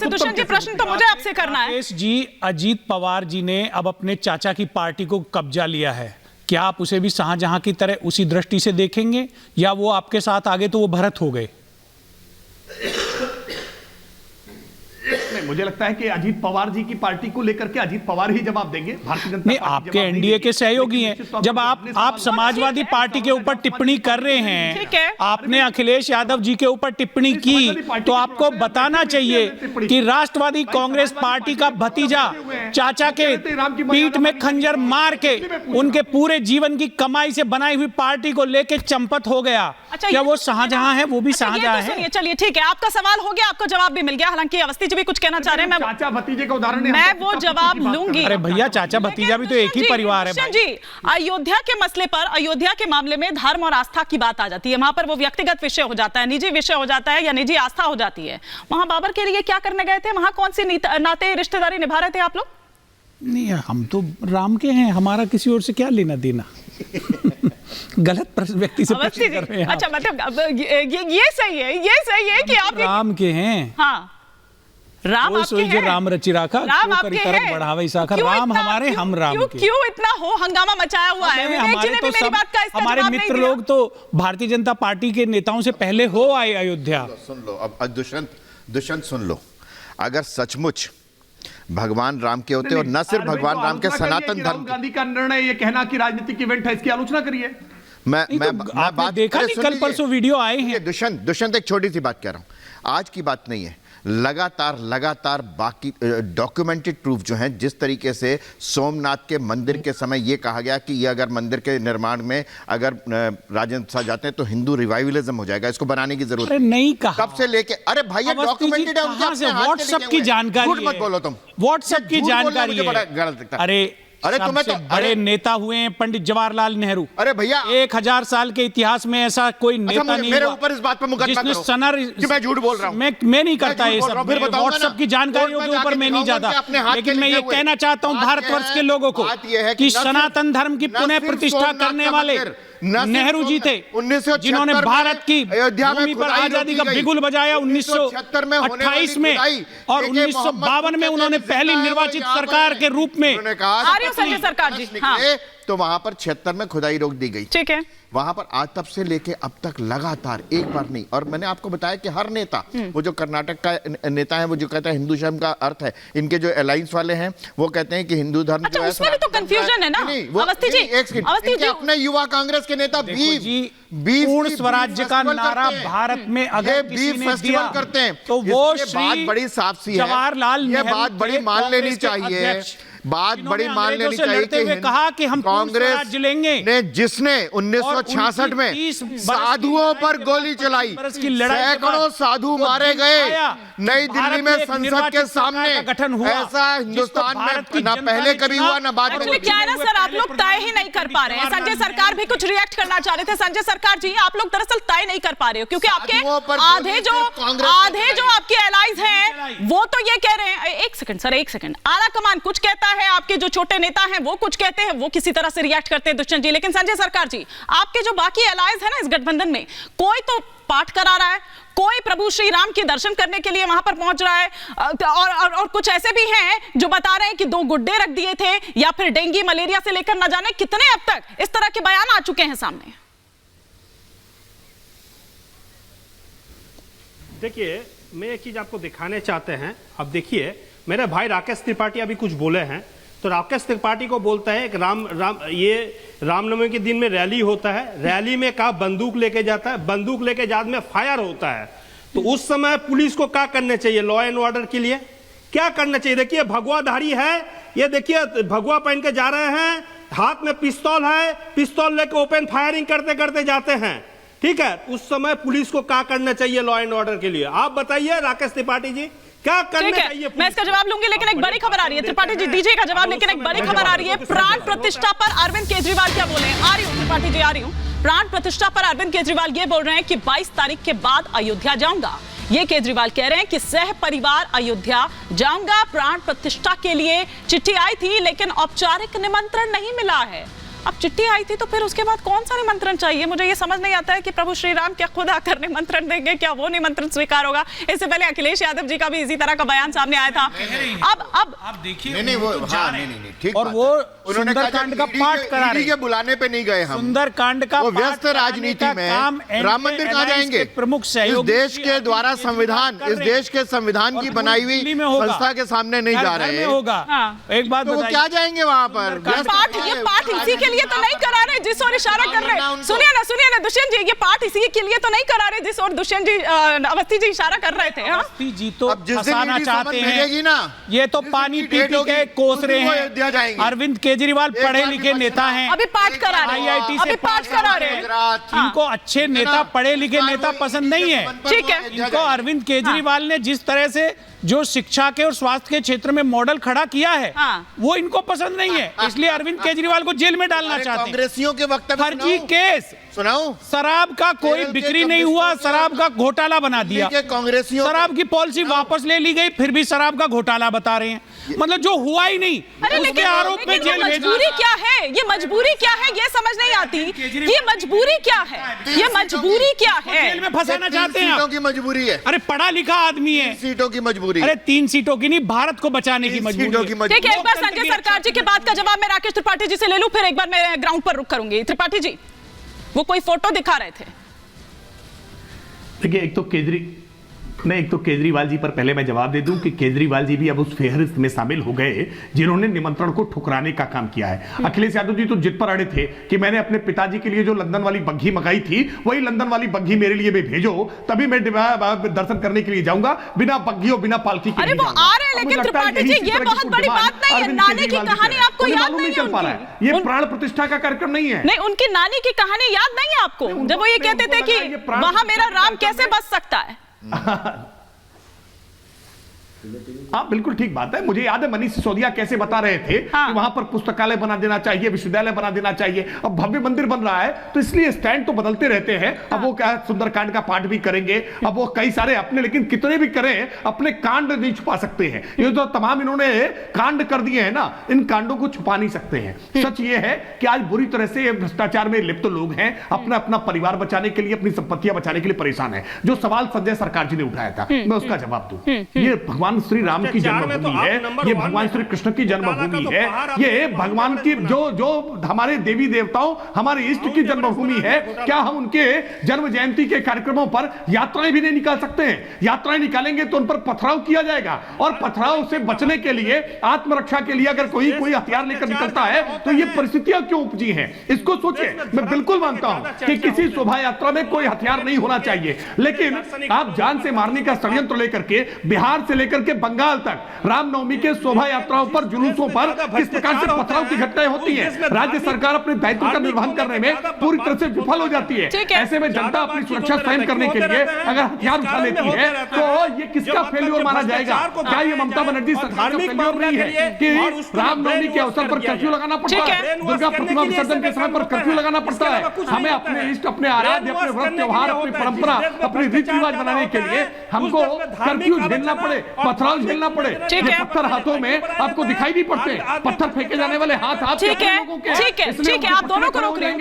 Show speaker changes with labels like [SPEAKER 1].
[SPEAKER 1] दुष्यंत जी, प्रश्न तो मुझे आपसे करना है।
[SPEAKER 2] राकेश जी, अजीत पवार जी ने अब अपने चाचा की पार्टी को कब्जा लिया है, क्या आप उसे भी शाहजहां की तरह उसी दृष्टि से देखेंगे, या वो आपके साथ आगे तो वो भरत हो गए?
[SPEAKER 3] मुझे लगता है कि अजीत पवार जी की पार्टी को लेकर के अजीत पवार ही जवाब देंगे। भारतीय जनता
[SPEAKER 2] नहीं, आपके एनडीए के सहयोगी हैं। जब आप समाजवादी पार्टी के ऊपर टिप्पणी कर रहे हैं, आपने अखिलेश यादव जी के ऊपर टिप्पणी की, तो आपको बताना चाहिए कि राष्ट्रवादी कांग्रेस पार्टी का भतीजा चाचा के पीठ में खंजर मार के उनके पूरे जीवन की कमाई से बनाई हुई पार्टी को लेके चंपत हो गया। क्या वो शाहजहां है? वो भी शाहजहां है।
[SPEAKER 1] चलिए ठीक है, आपका सवाल हो गया, आपको जवाब भी मिल गया। हालांकि अवस्थी जी भी कुछ कहना चाह रहे हैं,
[SPEAKER 3] चाचा भतीजे का उदाहरण
[SPEAKER 1] मैं वो जवाब लूंगी।
[SPEAKER 2] अरे भैया, चाचा भतीजा भी तो एक ही परिवार है भाई।
[SPEAKER 1] जी, अयोध्या के मसले पर, अयोध्या के मामले में धर्म और आस्था की बात आ जाती है। वहां पर वो व्यक्तिगत विषय हो जाता है, निजी विषय हो जाता है, या निजी आस्था हो जाती है। वहां बाबर के लिए क्या करने गए थे? वहां कौन सी नाते रिश्तेदारी निभा रहे थे आप लोग?
[SPEAKER 2] नहीं, हम तो राम के हैं, हमारा किसी और से क्या लेना देना। गलत व्यक्ति से प्रश्न कर रहे हैं।
[SPEAKER 1] अच्छा, मतलब ये सही है कि आप
[SPEAKER 2] राम के हैं।
[SPEAKER 1] हाँ, राम आपके हैं।
[SPEAKER 2] राम रचि राखा,
[SPEAKER 1] राम आपके हैं।
[SPEAKER 2] बढ़ावे साखा, राम हमारे, हम राम के।
[SPEAKER 1] क्यों इतना हो हंगामा मचाया हुआ है?
[SPEAKER 2] हमारे मित्र लोग तो भारतीय जनता पार्टी के नेताओं से पहले हो आए अयोध्या।
[SPEAKER 4] सुन लो अब दुष्यंत सुन लो, अगर सचमुच भगवान राम के होते और न सिर्फ भगवान राम के सनातन धर्म,
[SPEAKER 3] गांधी का निर्णय ये कहना कि राजनीतिक इवेंट है, इसकी आलोचना करिए।
[SPEAKER 2] मैं बात देखा कि कल परसों वीडियो आए हैं।
[SPEAKER 4] दुष्यंत एक छोटी सी बात कह रहा हूं, आज की बात नहीं है, लगातार बाकी डॉक्यूमेंटेड प्रूफ जो हैं, जिस तरीके से सोमनाथ के मंदिर के समय ये कहा गया कि ये अगर मंदिर के निर्माण में अगर राजेंद्र प्रसाद जाते हैं तो हिंदू रिवाइवलिज्म हो जाएगा, इसको बनाने की जरूरत
[SPEAKER 2] नहीं कहा।
[SPEAKER 4] कब से लेके, अरे भाई डॉक्यूमेंटेड है,
[SPEAKER 2] व्हाट्सएप की जानकारी,
[SPEAKER 4] झूठ मत बोलो तुम,
[SPEAKER 2] व्हाट्सएप की जानकारी है।
[SPEAKER 4] गलत लगता है।
[SPEAKER 2] अरे तुम्हें तो बड़े नेता हुए हैं पंडित जवाहरलाल नेहरू।
[SPEAKER 4] अरे भैया,
[SPEAKER 2] 1000 साल के इतिहास में ऐसा कोई नेता नहीं
[SPEAKER 4] मेरे ऊपर इस बात पर मुकदमा करो कि मैं झूठ बोल रहा हूं।
[SPEAKER 2] मैं नहीं करता ये सब, व्हाट्सएप की जानकारियों के ऊपर मैं नहीं जाता। लेकिन मैं ये कहना चाहता हूं भारतवर्ष के लोगों को कि सनातन धर्म की पुनः प्रतिष्ठा करने वाले नेहरू जी थे, जिन्होंने भारत की भूमि पर आजादी का बिगुल बजाया 1928 में, और 1952 में उन्होंने पहली निर्वाचित सरकार के रूप में
[SPEAKER 1] संजय सरकार जी, हाँ।
[SPEAKER 4] तो वहां पर 76 में खुदाई रोक दी गई।
[SPEAKER 1] ठीक है,
[SPEAKER 4] वहां पर आज तब से लेके अब तक लगातार, एक बार नहीं। और मैंने आपको बताया कि हर नेता, वो जो कर्नाटक का नेता है, वो जो कहता है हिंदू धर्म का अर्थ है, इनके जो अलायंस वाले हैं वो कहते हैं कि हिंदू धर्म।
[SPEAKER 1] अच्छा, उसमें भी तो कंफ्यूजन है ना अवस्थी जी।
[SPEAKER 4] अपने युवा कांग्रेस के नेता
[SPEAKER 2] पूर्ण स्वराज्य का नारा भारत में अगर किसी ने दिया
[SPEAKER 4] करते हैं
[SPEAKER 2] तो वो
[SPEAKER 4] बात बड़ी साफ सी है,
[SPEAKER 2] जवाहरलाल नेहरू,
[SPEAKER 4] ये बात बड़ी मान लेनी चाहिए, बात बड़ी मान लेनी चाहिए कि
[SPEAKER 2] कहा कि हम
[SPEAKER 4] कांग्रेस ने, जिसने 1966 में साधुओं पर गोली चलाई, सैकड़ों साधु मारे गए, नई दिल्ली में संसद के सामने गठन हुआ, ऐसा हिंदुस्तान में ना पहले कभी हुआ ना बाद में।
[SPEAKER 1] क्या है ना सर, आप लोग तय ही नहीं कर पा रहे हैं। संजय सरकार भी कुछ रिएक्ट करना चाह रहे थे। संजय सरकार जी, आप लोग दरअसल तय नहीं कर पा रहे हो, क्योंकि आपके आधे जो आपके एलाइज हैं वो तो ये कह रहे हैं। एक सेकंड, आला कमान कुछ कहता है, आपके जो छोटे नेता हैं वो कुछ कहते हैं, वो किसी तरह से रिएक्ट करते हैं दुष्यंत जी। लेकिन संजय सरकार जी, आपके जो बाकी एलाइज है ना इस गठबंधन में, कोई तो पाठ करा रहा है, कोई प्रभु श्री राम के दर्शन करने के लिए वहां पर पहुंच रहा है, और कुछ ऐसे भी हैं जो बता रहे हैं कि 2 गुड्डे रख दिए थे, या फिर डेंगू मलेरिया से लेकर न जाने कितने अब तक इस तरह के बयान आ चुके हैं सामने।
[SPEAKER 5] देखिए, मैं एक चीज आपको दिखाने चाहते हैं। अब देखिए, मेरे भाई राकेश त्रिपाठी अभी कुछ बोले हैं, तो राकेश त्रिपाठी को बोलता है कि रामनवमी के दिन में रैली होता है, रैली में कहा बंदूक लेके जाता है, बंदूक लेके बाद में फायर होता है। तो उस समय पुलिस को क्या करना चाहिए? लॉ एंड ऑर्डर के लिए क्या करना चाहिए? देखिए, भगवाधारी है, ये देखिए भगवा पहन के जा रहे हैं, हाथ में पिस्तौल है, पिस्तौल लेके ओपन फायरिंग करते करते जाते हैं। ठीक है, उस समय पुलिस को क्या करना चाहिए लॉ एंड ऑर्डर के लिए? आप बताइए राकेश त्रिपाठी जी, क्या करना चाहिए?
[SPEAKER 1] मैं इसका जवाब लूंगी, लेकिन एक बड़ी खबर आ रही है। त्रिपाठी जी दीजिएगा जवाब, लेकिन एक बड़ी खबर आ रही है। प्राण प्रतिष्ठा पर अरविंद केजरीवाल क्या बोले? आ रही हूं त्रिपाठी जी, आ रही हूं। प्राण प्रतिष्ठा पर अरविंद केजरीवाल ये बोल रहे हैं कि 22 तारीख के बाद अयोध्या जाऊंगा। ये केजरीवाल कह रहे हैं कि सह परिवार अयोध्या जाऊंगा। प्राण प्रतिष्ठा के लिए चिट्ठी आई थी, लेकिन औपचारिक निमंत्रण नहीं मिला है। अब चिट्ठी आई थी तो फिर उसके बाद कौन सा निमंत्रण चाहिए? मुझे ये समझ नहीं आता है कि प्रभु श्री राम क्या खुद आकर निमंत्रण देंगे, क्या वो निमंत्रण स्वीकार होगा? इससे पहले अखिलेश यादव जी का भी इसी तरह का बयान सामने आया था। अब
[SPEAKER 2] देखिए
[SPEAKER 4] नहीं ठीक
[SPEAKER 2] और वो सुंदरकांड का पाठ करा रहे हैं,
[SPEAKER 4] बुलाने पे नहीं गए हम।
[SPEAKER 2] सुंदरकांड का
[SPEAKER 4] वो व्यस्त राजनीति में राम मंदिर कहाँ जाएंगे?
[SPEAKER 2] प्रमुख सहयोगी
[SPEAKER 4] इस देश के द्वारा संविधान, इस देश के संविधान की बनाई हुई संस्था के सामने नहीं जा रहे
[SPEAKER 2] होगा। एक बात
[SPEAKER 4] तो क्या जाएंगे वहाँ पर?
[SPEAKER 1] ये पाठ इसी के लिए तो नहीं करा रहे जिस और इशारा कर रहे हैं। सुनिए ना दुष्यंत जी, ये पाठ इसी के लिए तो नहीं करा रहे जिस और दुष्यंत जी अवस्थी जी इशारा कर रहे थे।
[SPEAKER 2] अवस्थी जी तो फंसाना चाहते हैं ना, ये तो पानी पी के कोस रहे हैं। अरविंद केजरीवाल पढ़े लिखे नेता हैं,
[SPEAKER 1] अभी पाठ करा रहे हैं,
[SPEAKER 2] IIT से
[SPEAKER 1] पाठ करा रहे हैं।
[SPEAKER 2] इनको अच्छे नेता, पढ़े लिखे नेता पसंद नहीं है।
[SPEAKER 1] ठीक है,
[SPEAKER 2] इनको अरविंद केजरीवाल ने जिस तरह से जो शिक्षा के और स्वास्थ्य के क्षेत्र में मॉडल खड़ा किया है वो इनको पसंद नहीं है, इसलिए अरविंद केजरीवाल को जेल में डालना चाहते हैं।
[SPEAKER 4] कांग्रेसियों के वक्तव्य
[SPEAKER 2] फर्जी केस
[SPEAKER 4] सुनाऊं?
[SPEAKER 2] शराब का कोई बिक्री नहीं हुआ, शराब का घोटाला बना दिया।
[SPEAKER 4] कांग्रेसियों
[SPEAKER 2] शराब की पॉलिसी वापस ले ली गई, फिर भी शराब का घोटाला बता रहे हैं। मतलब जो हुआ ही नहीं उसके आरोप में जेल भेजा।
[SPEAKER 1] मजबूरी क्या है? ये मजबूरी क्या है ये समझ नहीं आती। ये मजबूरी क्या है? ये मजबूरी क्या है?
[SPEAKER 2] जेल में फंसाना चाहते हैं।
[SPEAKER 4] सीटों की मजबूरी है।
[SPEAKER 2] अरे पढ़ा लिखा आदमी है।
[SPEAKER 4] सीटों की मजबूरी।
[SPEAKER 2] अरे 3 सीटों की नहीं, भारत को बचाने की मजबूरी।
[SPEAKER 1] ठीक है, एक बार संजय सरकार जी के बात का जवाब मैं राकेश त्रिपाठी जी से ले लूं, फिर एक बार मैं ग्राउंड पर रुक करूंगी। त्रिपाठी जी, वो कोई फोटो दिखा रहे थे।
[SPEAKER 3] देखिए, एक तो केजरीवाल जी पर पहले मैं जवाब दे दूं कि केजरीवाल जी भी अब उस फेहरिस्त में शामिल हो गए जिन्होंने निमंत्रण को ठुकराने का काम किया है। अखिलेश यादव जी तो जिद पर अड़े थे कि मैंने अपने पिताजी के लिए जो लंदन वाली बग्घी मंगाई थी वही लंदन वाली बग्घी मेरे लिए भी भेजो, तभी मैं दर्शन करने के लिए जाऊंगा, बिना बग्घी और बिना पालकी के।
[SPEAKER 1] अरे वो आ रहे हैं, लेकिन त्रिपाठी जी ये बहुत बड़ी बात नहीं है। नानी की कहानी आपको याद नहीं
[SPEAKER 3] चल पा रहा है? ये प्राण प्रतिष्ठा का कार्यक्रम नहीं है।
[SPEAKER 1] नहीं, उनकी नानी की कहानी याद नहीं है आपको, जब वो ये कहते थे कि वहां मेरा राम कैसे बच सकता है?
[SPEAKER 3] हाँ, बिल्कुल ठीक बात है। मुझे याद है मनीष सिसोदिया कैसे बता रहे थे कि वहां पर पुस्तकालय बना देना चाहिए, विश्वविद्यालय बना देना चाहिए। अब भव्य मंदिर बन रहा है तो इसलिए स्टैंड तो बदलते रहते हैं। अब वो क्या सुंदरकांड का पाठ भी करेंगे, अब वो कई सारे अपने, लेकिन कितने भी करें अपने कांड नहीं छुपा सकते हैं। ये तो तमाम इन्होंने कांड कर दिए हैं ना, इन कांडों को छुपा नहीं सकते हैं। सच ये है कि आज बुरी तरह से भ्रष्टाचार में लिप्त लोग हैं, अपना परिवार बचाने के लिए, अपनी संपत्तियां बचाने के लिए परेशान है। जो सवाल संजय सरकार जी ने उठाया था मैं उसका जवाब दूं। ये भगवान श्री राम की जन्मभूमि है, ये भगवान श्री कृष्ण की जन्मभूमि है, ये भगवान की जो हमारे देवी देवताओं, हमारे इष्ट की जन्मभूमि है। क्या हम उनके जन्म जयंती के कार्यक्रमों पर यात्राएं भी नहीं निकाल सकते हैं? यात्राएं निकालेंगे तो उन पर पथराव किया जाएगा, और पथराव से बचने के लिए, आत्मरक्षा के लिए अगर कोई हथियार लेकर निकलता है तो ये परिस्थितियां क्यों उपजी हैं? इसको सोचिए। मैं बिल्कुल मानता हूं कि किसी शोभा यात्रा में कोई हथियार नहीं होना चाहिए, लेकिन आप जान से मारने का षड्यंत्र लेकर के बिहार से लेकर के बंगाल तक रामनवमी के शोभा यात्राओं पर, जुलूसों पर किस प्रकार से पथराव की घटनाएं होती हैं, राज्य सरकार अपने दायित्व का निर्वहन करने में पूरी तरह से विफल हो जाती है। ऐसे में जनता अपनी सुरक्षा स्वयं करने के लिए अगर हथियार उठा लेती है तो ये किसका फेल्योर माना जाएगा? क्या ये ममता बनर्जी सरकार का फेल्योर नहीं है कि रामनवमी के अवसर पर कर्फ्यू लगाना पड़ता है, दुर्गा प्रतिमा विसर्जन के समय पर कर्फ्यू लगाना पड़ता है? हमें अपने इष्ट, अपने आराध्य, अपने व्रत त्योहार, अपनी परंपरा, अपने रीति रिवाज बनाने के लिए हमको कर्फ्यू झेलना पड़े, पथराव झेलना पड़े। पत्थर हाथों में आपको दिखाई भी पड़ते हैं, पत्थर फेंके जाने वाले हाथ
[SPEAKER 1] ठीक है, आप दोनों को रोक रहे हैं।